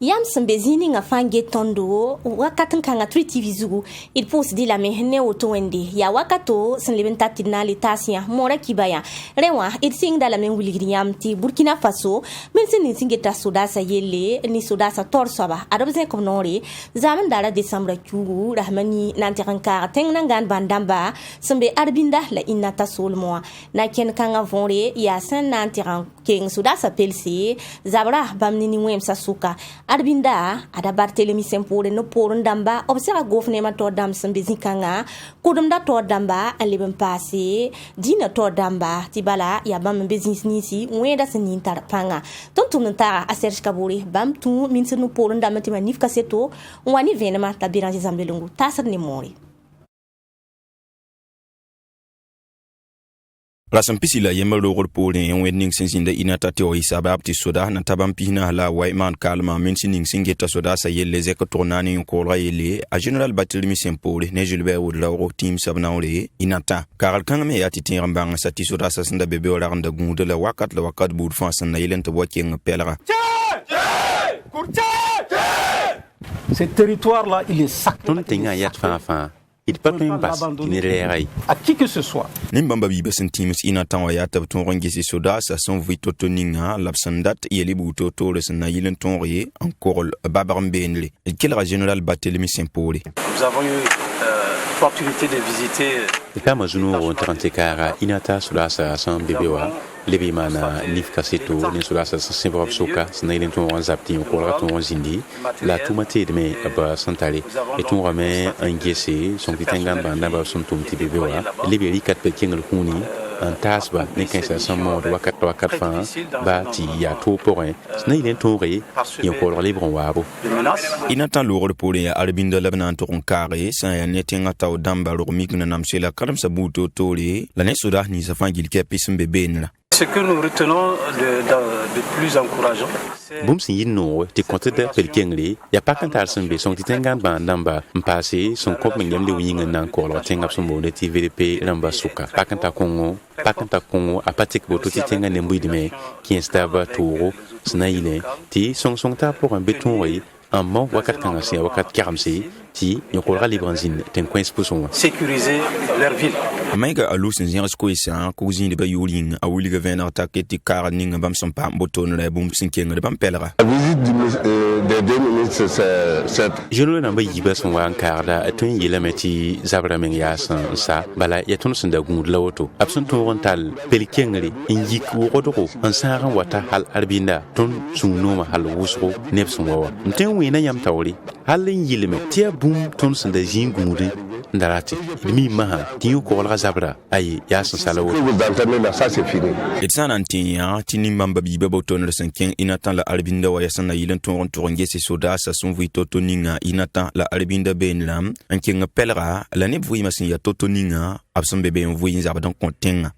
Yam sembezini nga fange tondo wakatan kanga TV zugu il pose di la mehne oto wende ya wakato sen leben tatina litasia mora kibaya rewa il sing da la men wilgriam ti Burkina Faso men sen singe ta sudasa yele ni sudasa torsaba adobze kom nori zaman dara December kugu rahmani nanti kanka teng nangan bandamba sembe arbinda la inata solmo na ken kanga vonre ya sen nanti ran king sudasa pelsi zabra bamni ni wem sasuka arbinda ada Barthelemy Sempore no porun damba observa gofnema to dam sembezi kanga kodum da to damba aleben passé dina to damba tibala ya bam business nisi weda senin tar panga tontum nta a Serge Kabore bam tu min se no porun damba tima nif kaseto wani venema tabiranji zambelungu tasar ni mori. La sampisi la yemba logor pole en wedding sinsinda inata teo isaba apti soda na tabampina la waiman kalma mentioning singeta soda sa yelle zeka tornani en kolra yele a general Barthelemy Sempore ne julbe o la ro team sabnaole inata karal kangame yati timbang sa ti soda sa sinda bebe o la randa gunde la wakat bur fansan na yelen to waking pelra. Ce territoire là il est sacré. On tenga yat fa il peut même pas itinéraire à qui que ce soit. Nimbamba biba sentimus inatan wa yata ton rongisi soda sa son vito toninga l'absendat yeli buto to le na yilen ton rie encore babaram benle quel général Barthelemy Sempore. Nous avons eu l'opportunité de visiter kama zunu 30 kara inata soda sa son bebewa lebi mana nif kaseto ni soda sa sempre soka snailen ton zapti ko la ton zindi la tomate de me ba santale et ton rame engese son pitangan banda ba son tum ti bebewa lebi ri kat peking huni en tasba ne kansa samo de wakat fa ba ti ya to porin snailen ton re et ko la libron wabo inata loro pole ya arbinda labna ton kare sa ya netenga taw damba ro mikna namsela karam sabuto tole la ne soda ni sa fangil kepi benla. Ce que nous retenons de plus encourageant. Boum si yinno ti consider pelkengli ya pakantar sembe son titengan bandamba mpase son kop mengem de winga nan ko lo tengap son bonde ti VDP ramba suka pakanta kongo apatik boto titengan ne mbidime qui instava touro snaile ti son ta pour un béton ri en mon wakat kangasia wakat karamsi ti yokolra libranzine ten coin exposon sécuriser leur ville. Maiga alus nzira skoisa cousine de bayoling a wuliga ven attaque ti car ninga bam son pam boton la bum sinkenga de bam pelra. La visite des 2 minutes c'est je ne n'en bayi ba son wan karda atun yela meti zabra men yasan sa bala yatun sunda gund lawoto absun to rontal pelkengri injik wo kodoko an saran wata hal arbinda ton sunno ma hal wusro nepsun wawa mten wina yam tawri halin yilme tia bum ton sunda jinguri ndarati mi maha tiyo ko la zabra ay yasan salawo ça c'est fini. Et ça nantinya tinimbamba biba boton le 5 inatan la arbinda wa yasan yilen ton ngesi soda sa son vito toninga inatan la arbinda benlam ankenga pelra la ne vui masin ya totoninga abson bebe vui zabadan kontenga.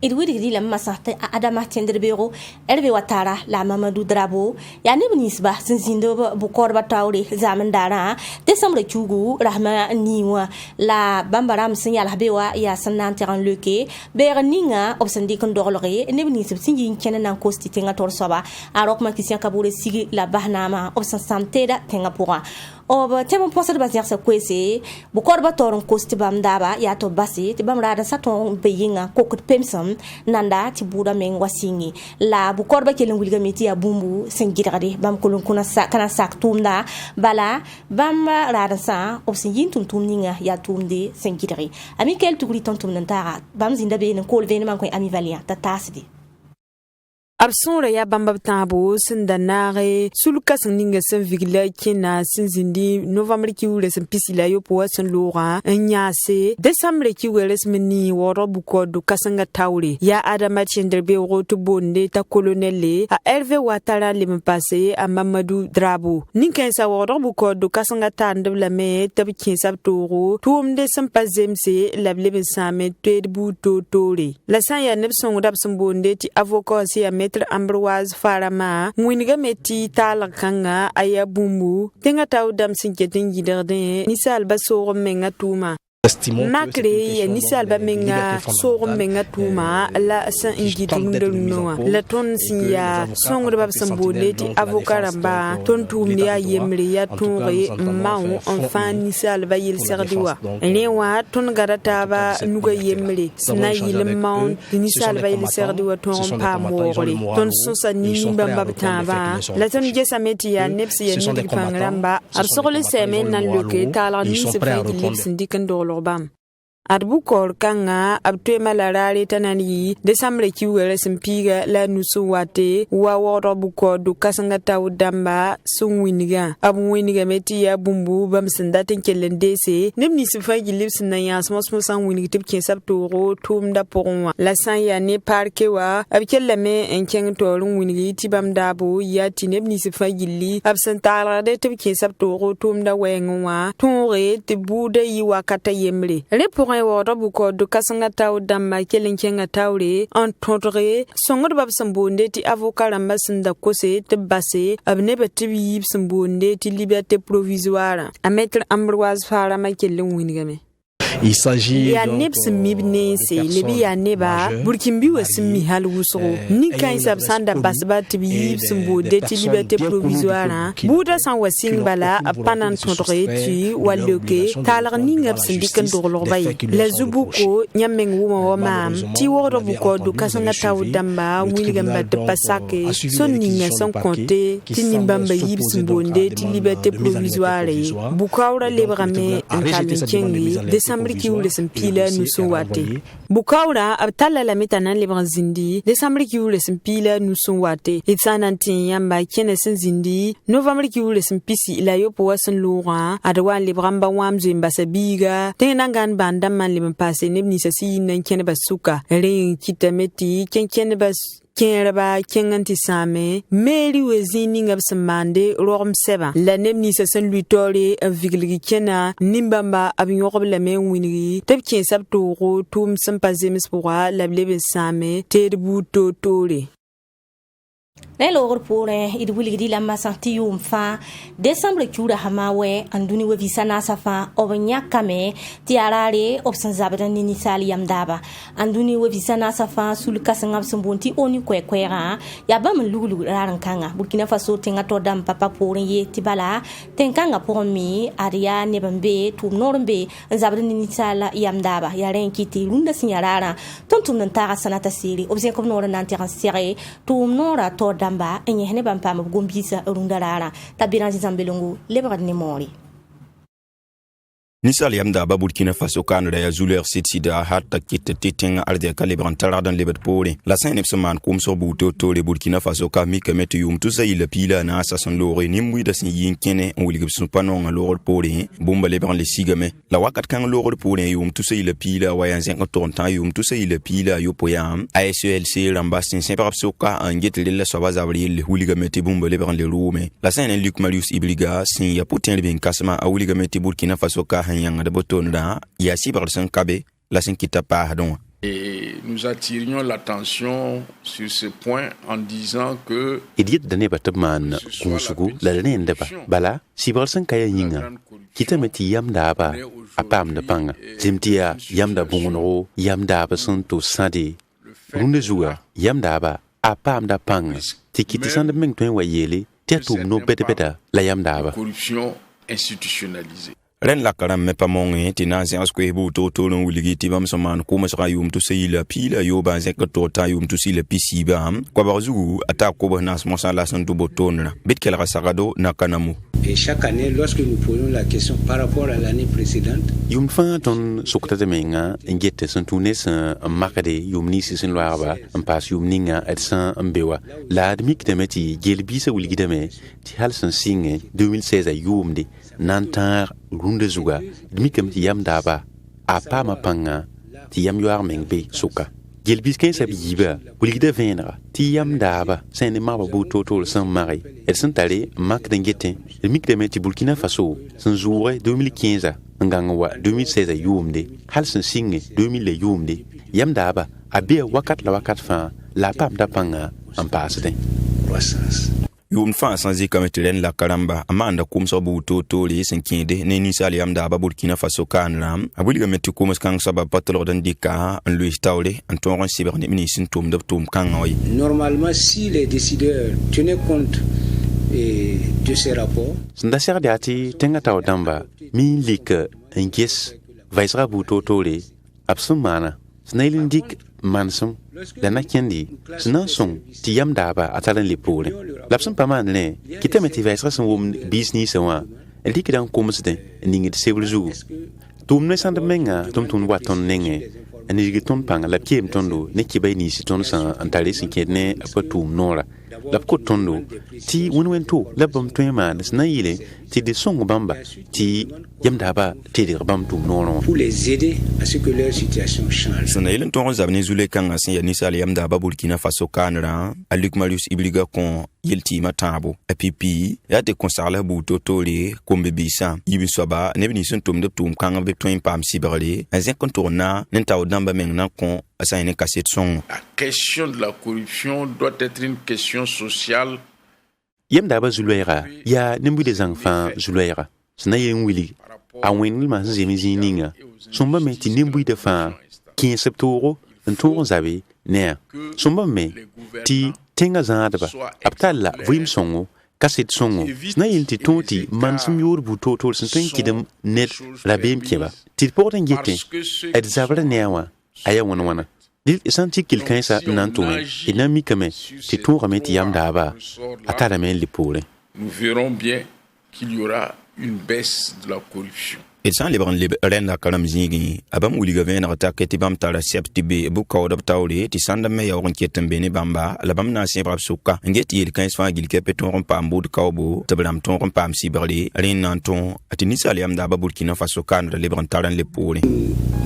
Il wiri la masate adama tenderbero erbe watara la Mamadou Drabo ya ne nisba sinzindo bukorba tawre zaman dara December kugu rahma niwa la bambaram signal habewa ya sanan terrain leke ber ninga obsandi kon dorlore ne nisb singi kenan kosti tenga torsoba arok ma Christian Kabore sigi la bahnama obsan santeda tenga pora oba temo posal baziar sa kwese bukorba toron kosti bamdaba ya to basi ti bamrada saton beyinga kokut pemsam nanda ti buda men wasingi la bukorba kelen wilga meti ya bumbu sengirade bam kolon kuna kana sak tumda bala bam rada sa obsin yin tum ninga ya tumde sengirade ami kel tugri tontum nantara bam zinda be en kol venema ko ami valia ta tasdi Absonra ya bambab tabo sindanare suluka sinninga sin vigla kina sinzindi November ki wule sin pisila yo po sin lora nyase December ki wele smini woro buko do kasanga tawre ya adama chenderbe roto bonde ta colonelle a Hervé Ouattara le mpase a Mamadou Drabo ninken sa woro buko do kasanga tande la me tab kinsab toro tumde sin pazemse la blebe same twebu totore la san ya nebson dab sin bonde ti avocat si Maître Ambroise Farama mwiniga meti tala kanga aya bumbu tenga taw dam sinketin giderde misal baso menga tuma Makre ya nisal ba menga so menga tuma la san ingitung de noa la ton siya songre ba samboneti avocaramba ton tumnia yemre ya tonre maun enfant nisal ba yel serdiwa lewa ton garata ba nuga yemre sna yil maun nisal ba yel serdiwa ton pa morle ton sosa nini bamba taba la ton gesa metia nepsi ya ni pangramba arsole semen nan loke tala ni se fa lips ndikan dolo bam Arbukor kanga abtwe malarare tanani desambre kiwere simpiga la nusu wate wa woro buko du kasanga taw damba sunwiniga abwiniga meti ya bumbu bam sandatin kelendese nemni sifa gilips na ya smosmo sanwiniga tipkin sabtoro tumda porwa la san ya ne parke wa abkelame enkeng torun winiga tibam dabo ya tinemni sifa gilli absantara de tipkin sabtoro tumda wenwa tonre tibude yi wakata yemre woro buko du kasanga taw damma kelenkenga tawre en tontre songor bab sambonde ti avocat ambassanda kose te basse abne batibi sambonde ti liberté provisoire a maître Ambroise Fara makelen winigame. Il s'agit ya neps mibne se lebi ya neba burkimbi wasmi halwuso ni kan sab sanda basba tibi simbo de liberté provisoire buda san wasing bala apanan tontre tu waloke talar ni ngab sindikan dorlo bay la zubuko nyameng wuma wama ti woro buko du kasanga taw damba winigamba de pasake sonninga sans compter tinimbamba yib simbo de liberté provisoire bukawra lebrame antalenkengi décembre ki wule simpila nusu wate bukaura abtala la metana le zindi décembre ki wule simpila nusu wate itsanantin yamba kene zindi novembre ki wule simpisi ila yopo wasan lura adwa le bramba wamzu mbasabiga tenangan banda man le mpase nebni sasi nan kene basuka re kitameti kene bas Kenraba kenganti same meri wezini ngab samande rom seba la nemni sa san luitore vigilgi kena nimbamba abinyob la men wingi tebkin sabto ro tum sampazemis pour la blebe same terbu totore Lelor pore id wilgidi la masanti yumfa Desembre kura hamawe anduni we visana safa obanya kame tiarare opsan zabada nini sali yamdaba anduni we visana safa sul kasangab sumbonti oni kwekwera yabam lulu raran kanga Burkina Faso tenga todam papa pore ye tibala tenkanga pormi aria nebambe tum normbe zabada nini sala yamdaba yaren kiti runda sinyarara tontum nantara sanata siri obsen kom nora nantiran sire tum nora damba enye hene bampa mabgombisa rundarara tabiranzi zambelongo lebra ne mori Nisal yamda ba Burkina Faso Canada ya zuler sida hatta kitte titing alde kalibran taradan lebet pole la sain epseman kum so buto to le Burkina Faso ka mi kemet yum to say le pila na sason lore nimwi da sin yinkene on wilgib sun panon lore pole bomba lebran le sigame la wakat kan lore pole yum to say le pila wayan zen ton tan yum to say le pila yo poyam ASLC rambastin semper soka an get le so bazabri le huligamete bomba lebran le rume la sain Luc Marius Ibliga sin ya putin le ben kasma a huligamete Burkina Faso ka yang de botonda ya si barsan kabe la sinkita pardon. Et nous attirions l'attention sur ce point en disant que idiot dane batman kunsugu la dane ndeba bala si barsan kaya yinga kita meti yamda ba apam de panga zimtia yamda bungo yamda ba santo sade runde zuwa yamda ba apam da panga tikiti sande mengtwen wayele tetum no beta la yamda ba corruption institutionnalisée. Ren la karam me pa monge tina sias ko hebu to lon wuligi tibam soman ko masra yum to seyila pila yo ba zek to ta yum to sila pisi bam ko bazugu ata ko nas mosa la san to botonna bit kel rasagado na kanamu. Et chaque année, lorsque nous posons la question par rapport à l'année précédente, yum fa ton sokta menga ngette san tunes makade yum ni sisin loaba en pas yum ninga et san mbewa la admik de meti gelbisa wuligi de me ti halsan singe 2016 yum de nantar runde zuga dmikem ti yam daba a pa ma panga ti yam yoar mengbe suka gelbis ken sabi yiba wulgida venra ti yam daba sene maba bu totol san mari el san tale mak dengete dmik de Burkina Faso san joure 2015 ngangwa 2016 yumde hal san singe 2000 yumde yam daba a be wakat la wakat fa la pam da panga en passe yum fa san zi kametren la karamba amanda kum so bu to le sen kinde ne ni sali am da ba Burkina Faso kan ram abuli ga metti kum kan sabab patlo dan dika an lui tawle an ton siber ne mini sin tum de tum kan oy. Normalement, si les décideurs tenaient compte de ces rapports, sanda serdiati tenga taw damba mi lik engis vaisra bu to le absumana snailin dik mansum dana kendi sna song ti yam daba atalan le pole lapsum paman ne kitameti vaisra son business wa dik dan komsde ningi de sebulzu tum ne sand menga tum waton nenge ani giton panga la kiem tondo ne kibay ni si ton san antale sin kedne apatum nora la ko tondo ti wonwento la bam toyma na yile ti de song bamba ti yam daba ti de bam tum noro pour les aider à ce que leur situation change. Son ailen ton zabne zule kan asin ya ni sali yam daba Burkina Faso kanra aluk Marius Ibliga kon yelti matabo apipi ya te konsarla bu totole kombe bisa yibi soba ne bini sun tum de tum kan be toin pam sibrele azin contourna nenta odamba menna kon asine cassette son. La question de la corruption doit être une question sociale. Yem daba zulwera ya nembu des enfants zulwera sna yen wili a wen ma zemi zininga somba me ti nembu de fa 15 septembre en tour zabe ne somba me ti tenga zadaba aptalla vim songo kaset songo sna yen ti tonti man sum yor bu totol sen ten kidem net rabem keba ti porten gete et zabra newa aya wana dil isanti quelqu'un sa nantouen inami kame ti to rameti yam daba atala men li pole. Nous verrons bien qu'il y aura une baisse de la corruption. Et sans les branles ren la kalam zingi abam uli gaven ata keti bam tala septi be bu kawda tawle ti sanda me ya ron ketem bene bamba la bam na se brab suka ngeti il 15 fa gil kepe ton pam bud kawbo tabram ton pam siberli ren nanton atini saliam da Burkina Faso kan de lebran taran le pole.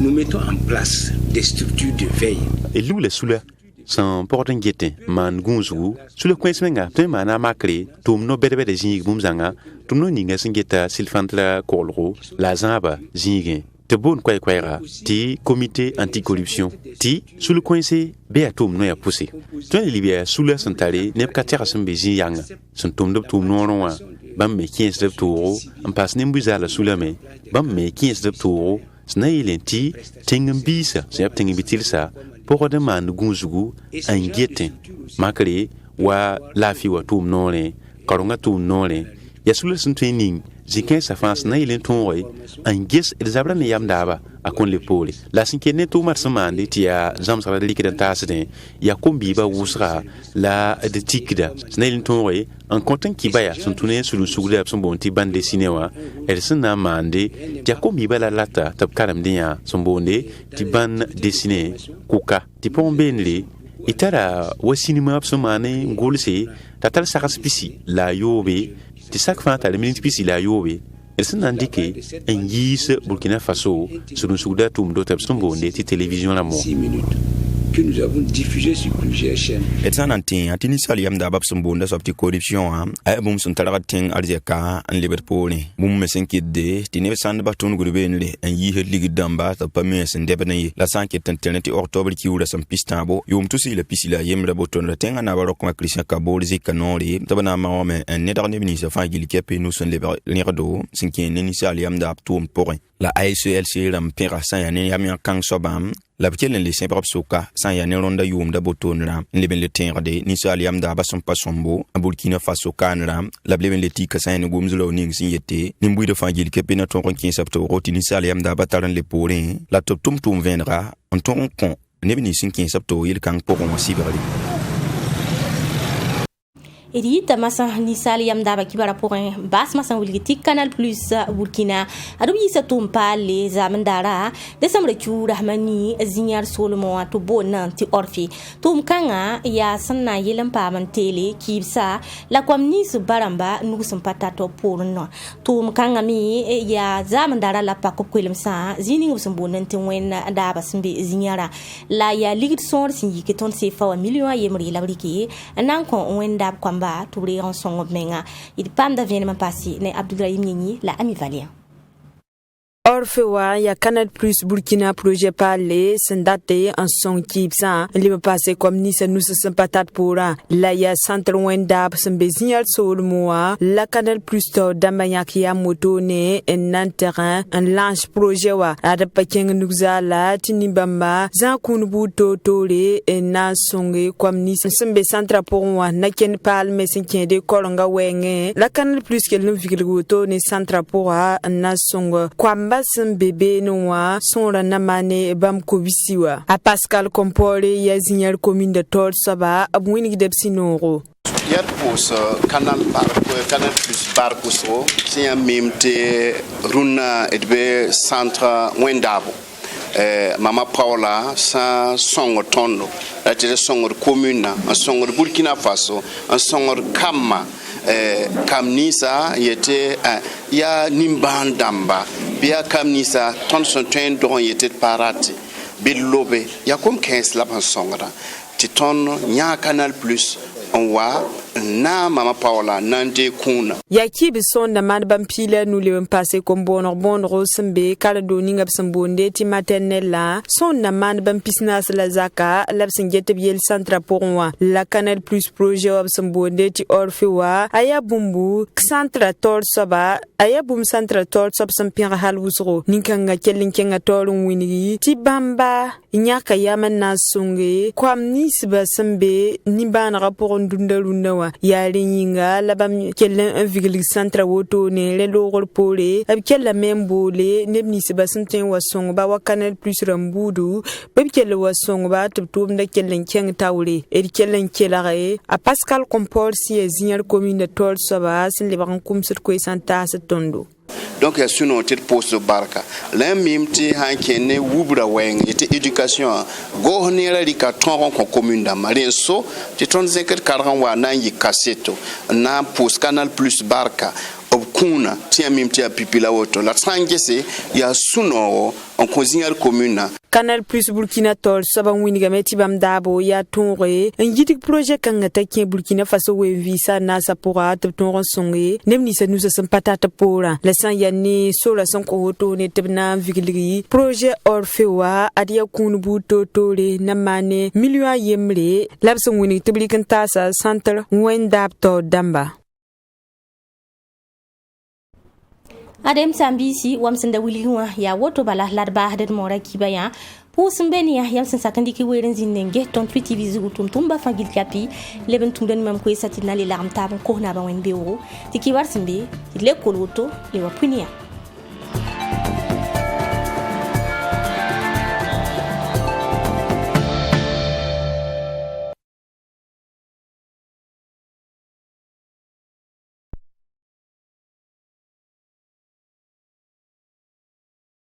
Nous mettons en place des structures de veille. Et lou le soula sans porten gete man gunzu sous le coin smenga te mana makre tum no berbe de zing bumzanga tum no ninga singeta silfantla kolro la zaba zinge te bon kwai ti comité anticorruption ti sous le coin c'est beatum no ya poussé ton libia sous le santale ne katera sembe ziyanga son tum do tum no ronwa bam me 15 de toro en passe nembuza la sous la me bam me 15 de toro snailenti tengambisa c'est tengibitilsa pour de man gunzugu en gete makre wa lafi wa tum nore karonga tum nore ya sulu sun training ziken sa fans na ilen tonroy en ges el zabra ne yam daba akon le pole la sinke ne to marsamande tia zam sala likidan tasden ya kombi ba wusra la de tikida na ilen tonroy en content ki baya sun tunen sulu sugda sun bonti bande cinéma el sunna mande tia kombi ba la lata tab karam dia sun bonde ti ban dessiné kuka ti pombenle itara wa cinéma absolument ngolse tatal sakaspisi la yobe ti sak fa ta le minute pisi la yobe el sun indiqué en yis Burkina Faso sur un souda tum do tab sun bonde ti télévision la mo 6 minutes que nous avons diffusé sur plusieurs chaînes. Et ça nantin atini saliam da bab sun bonda sorti corruption ay bum sun taraga ting arzeka en Liverpool bum mesen kidde ti ne sand ba ton gurbe ne en yi ligi damba ta pamé sen debne la sanke internet octobre ki wura sam pistabo yum tusi le pisila yemra boton la tenga na baro kuma Christian Kabol zikanori tabana ma me en ne darne bini sa fa gil kepe nous son le nirdo sin ki ne ni saliam da tum porin la ASLC ram pera sa ya ne yamya kang sobam la bkelen le semprop soka san ya ne ronda yum da boton ram leben le tenrade ni saliam da basom pasombo a Burkina Faso kan ram la bleben le tika san ne gumzulo ning sin yete ni mbui de fangil kepe na ton 15 septembre ni saliam da bataran le porin la top tum vendra en ton con ne bini sin 15 septembre il kan poron siberli edi tamasa ni saliam daba kibara porin bas masan wilgiti Canal Plus Burkina adu yisa tumpa le zamandara desamre chu rahmani zinyar solomon to bonan ti orfi tum kanga ya sanna yelam pa man tele kibsa la kwamni su baramba nugusum patato porno tum kanga mi ya zamandara la pa kokwelem sa zini ngusum bonan ti wen daba simbe zinyara la ya ligit sor sin yiketon se fa million yemri la briki nan kon wen dab kwamba touré en son menga il pam da vient passé ne Abdoulaye Nyini la ami Valien Orfewa ya Canal Plus Burkina projet parler sendate en son kipsa li me passé comme ni sa nous se patate pura la ya centre wenda sembezinial sol moa la Canal Plus to damayak ya moto ne en terrain un large projet wa ada pakeng nuzala tinibamba za kunbu totole en songe comme ni sembe centre pour moi na ken pal mesinkin de kolonga wenge la Canal Plus kel no vigilgoto ne centre pour na songe kwamba bébé noa son ranamane bam kobisiwa a Pascal Compore ya zignal commune de Tol Saba abwini depsinoro Hier pos canal plus barkuso tia mimte runa edbe centre wendabo mama Paula sa songo tondo la tele songo commune un songo Burkina Faso un songo kama kamnisa yete ya nimbandamba bia kamnisa tonson train don yete parati bilobe ya comme 15 la songra titon nya Canal Plus on wa na mama Paula nande kuna ya kibi sonda madbam pila nous le passé comme bonro sembe kala do ninga sambonde ti maternella sonda madbam pisnas la zaka labsin jete biel centre pour moi la Canal Plus projet ob sambonde ti orfewa aya bumbu centre tor soba aya bum centre tor sob sampira halwusro ninkanga kellinkenga torun winigi ti bamba nyaka yamanna songe kwamni siba sembe ni ban rapport ndundalunwa ya ringa labam kellen un vigil centre woto ne le logor pole ab kella membole nebni se basinten wasong ba wa Canal Plus rambudu bab kella wasong ba tubtum da kellen keng tawle e kellen kelare a Pascal Compor si e zignal commune de Tol Saba sin le ban kum sur ko santa se tondo. Donc il y a sur notre poste de barca l'imimti hankene wubra weng était éducation go honera di ka ton ko commune da marenso ti 35 40 wa na yi kaseto na poste Canal Plus barca obkuna ti amimti a pipila woto la sangese ya suno en cozinal commune Canal Plus Burkina Tol Saba winiga meti bam dabo ya tonre un yidik projet kanga takin Burkina Faso we visa na sapora ton songe nemni sa nous sa patata pora la san yani sola son ko woto ne tebna vigili projet orfewa adia kunbu totole na mane million yemre labson wini teblikan tasa centre wendap to damba Adem Sambisi wamsenda wiliwa ya woto bala larba hadet mora kibaya pusmbeni ya yamsen sakandiki weren zinenge ton TV zugutum tumba fangil kapi leben tumden mam ko satina le lam tab ko na ba wen bewo tikibar simbe le koloto le wapunia